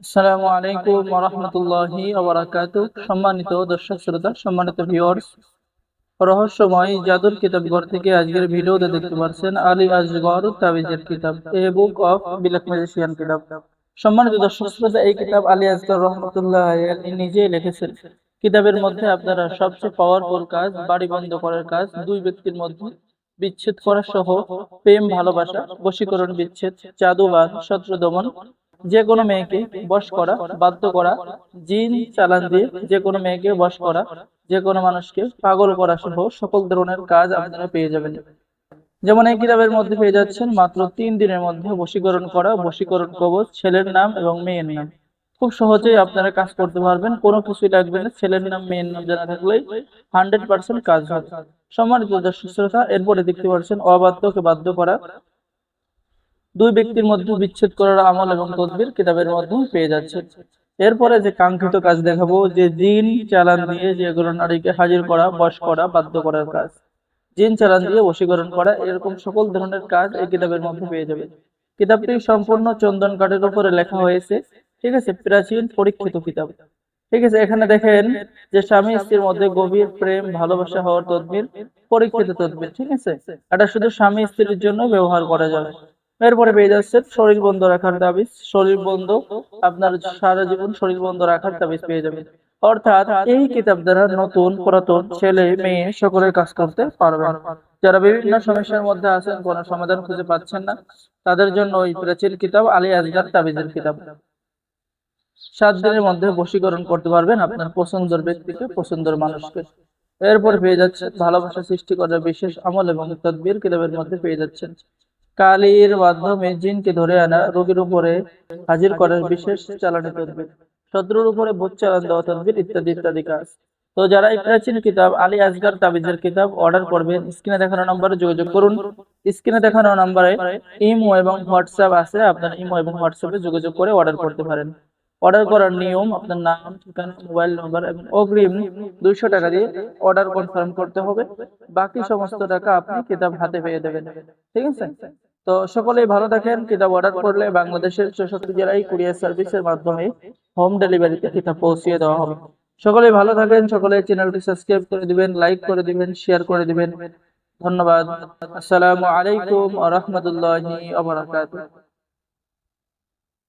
আসসালামু আলাইকুম ওয়া রাহমাতুল্লাহি ওয়া বারাকাতুহু। সম্মানিত দর্শক শ্রোতা, সম্মানিত ভিউয়ার্স, রহস্যময় জাদুর কিতাবঘর থেকে আজকের ভিডিওতে দেখতে পাচ্ছেন আলী আসগর তাবিজের কিতাব, এ বুক অফ ব্ল্যাক ম্যাজিশিয়ান কিতাব। সম্মানিত দর্শক শ্রোতা, এই কিতাব আলী আসগর রহমাতুল্লাহ আলাইহি নিজেই লিখেছেন। কিতাবের মধ্যে আপনারা সবচেয়ে পাওয়ারফুল কাজ, বাড়ি বন্ধ করার কাজ, দুই ব্যক্তির মধ্যে বিচ্ছেদ করা সহ প্রেম, ভালোবাসা, বশীকরণ, বিচ্ছেদ, জাদুবান, শত্রু দমন, যে কোনো মেয়েকে বশ করা, বাধ্য করা, জিন চালান দিয়ে যে কোনো মেয়েকে বশ করা, যে কোনো মানুষকে পাগল করা সহ সকল ধরনের কাজ আপনারা পেয়ে যাবেন। যেমন এই কিতাবের মধ্যে পেয়ে যাচ্ছেন মাত্র 3 দিনের মধ্যে বশীকরণ করা, বশীকরণ কবচ, ছেলের নাম এবং মেয়ের নাম। খুব সহজেই আপনারা কাজ করতে পারবেন, কোনো কিছুই লাগবে না, ছেলের নাম মেয়ের নাম জানা থাকলেই 100% কাজ হবে। সম্মানিত দর্শক শ্রোতা, এরপরে দেখতে পাচ্ছেন অবাধ্যকে বাধ্য করা, দুই ব্যক্তির মধ্যে বিচ্ছেদ করার আমল এবং তদবির কিতাবের মধ্যে পেয়ে যাচ্ছে। এরপরে যে কাঙ্ক্ষিত কাজ দেখাবো, যে জিন চালান দিয়ে যেগুলো নারীকে হাজির করা, বশ করা, বাধ্য করার কাজ, জিন চালান দিয়ে বশীকরণ করা, এরকম সকল ধরনের কাজ এই কিতাবের মধ্যে পেয়ে যাবে। কিতাবটি সম্পূর্ণ চন্দন কাঠের উপরে লেখা হয়েছে। ঠিক আছে, প্রাচীন পরীক্ষিত কিতাব। ঠিক আছে, এখানে দেখেন যে স্বামী স্ত্রীর মধ্যে গভীর প্রেম, ভালোবাসা হওয়ার তদবির, পরীক্ষিত তদবির। ঠিক আছে, এটা শুধু স্বামী স্ত্রীর জন্য ব্যবহার করা যাবে। এরপরে পেয়ে যাচ্ছেন শরীর বন্ধ রাখার তাবিজ, শরীর বন্ধ, আপনার সারা জীবন শরীর বন্ধ রাখার তাবিজ পেয়ে যাবেন। অর্থাৎ এই কিতাব দ্বারা নতুন পুরাতন ছেলে মেয়ে সকলের কাজ করতে পারবেন। যারা বিভিন্ন সমস্যার মধ্যে আছেন, কোনো সমাধান খুঁজে পাচ্ছেন না, তাদের জন্য ওই প্রাচীন কিতাব আলী আসগার তাবিজের কিতাব। 7 দিনের মধ্যে বশীকরণ করতে পারবেন আপনার পছন্দের ব্যক্তিকে, পছন্দের মানুষকে। এরপর পেয়ে যাচ্ছে ভালোবাসা সৃষ্টি করার বিশেষ আমল এবং তদবির কিতাবের মধ্যে পেয়ে যাচ্ছেন। কালির মাধ্যমে জিনকে ধরে আনা, রোগীর উপরে হাজির করার বিশেষ চালানি তদবির, শত্রুর উপরে ভূত চালান দেওয়া তদবির, ইত্যাদি ইত্যাদি কাজ। তো যারা এই প্রাচীন কিতাব আলী আসগার তাবিজের কিতাব অর্ডার করবেন, স্ক্রিনে দেখানো নম্বরে যোগাযোগ করুন। স্ক্রিনে দেখানো নম্বরে ইমো এবং হোয়াটসঅ্যাপ আছে, আপনার ইমো এবং হোয়াটসঅ্যাপে যোগাযোগ করে অর্ডার করতে পারেন। অর্ডার করার নিয়ম, আপনার নাম, ঠিকানা, মোবাইল নম্বর এবং অগ্রিম 200 টাকা দিয়ে অর্ডার কনফার্ম করতে হবে। বাকি সমস্ত টাকা আপনি কিতাব হাতে পেয়ে দেবেন। ঠিক আছে, তো সকলেই ভালো থাকেন। কিতাব অর্ডার করলে বাংলাদেশের 64 জেলায় কুরিয়ার সার্ভিসের মাধ্যমে হোম ডেলিভারিতে কিতাব পৌঁছিয়ে দেওয়া হবে। সকলেই ভালো থাকেন, সকলে চ্যানেলটি সাবস্ক্রাইব করে দিবেন, লাইক করে দিবেন, শেয়ার করে দিবেন। ধন্যবাদ। আসসালামু আলাইকুম ওয়া রাহমাতুল্লাহি ওয়া বারাকাতুহু।